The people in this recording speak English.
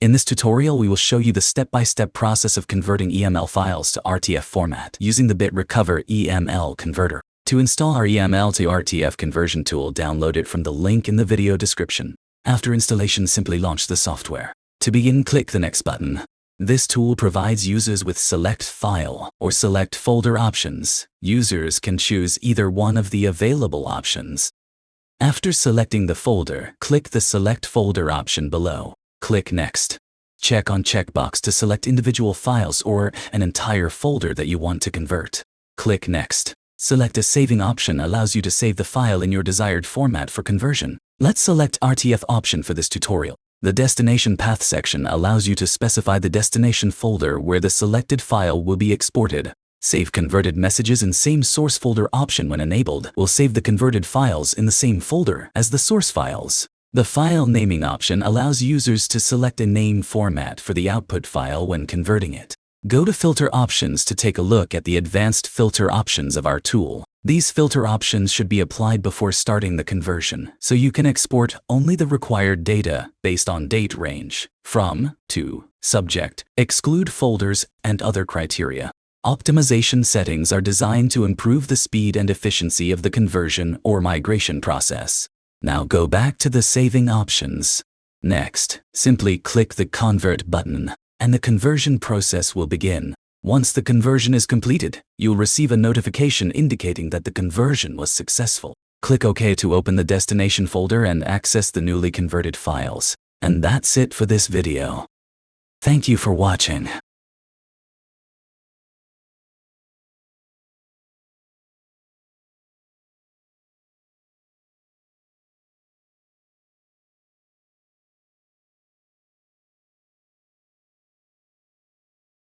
In this tutorial, we will show you the step-by-step process of converting EML files to RTF format using the bit recover EML converter. To install our EML to RTF conversion tool, download it from the link in the video description. After installation, simply launch the software. To begin, click the Next button. This tool provides users with Select File or Select Folder options. Users can choose either one of the available options. After selecting the folder, click the Select Folder option below. Click Next. Check on checkbox to select individual files or an entire folder that you want to convert. Click Next. Select a saving option allows you to save the file in your desired format for conversion. Let's select RTF option for this tutorial. The destination path section allows you to specify the destination folder where the selected file will be exported. Save converted messages in same source folder option, when enabled, will save the converted files in the same folder as the source files. The file naming option allows users to select a name format for the output file when converting it. Go to Filter Options to take a look at the advanced filter options of our tool. These filter options should be applied before starting the conversion, so you can export only the required data based on date range, from, to, subject, exclude folders, and other criteria. Optimization settings are designed to improve the speed and efficiency of the conversion or migration process. Now go back to the saving options. Next, simply click the Convert button, and the conversion process will begin. Once the conversion is completed, you'll receive a notification indicating that the conversion was successful. Click OK to open the destination folder and access the newly converted files. And that's it for this video. Thank you for watching.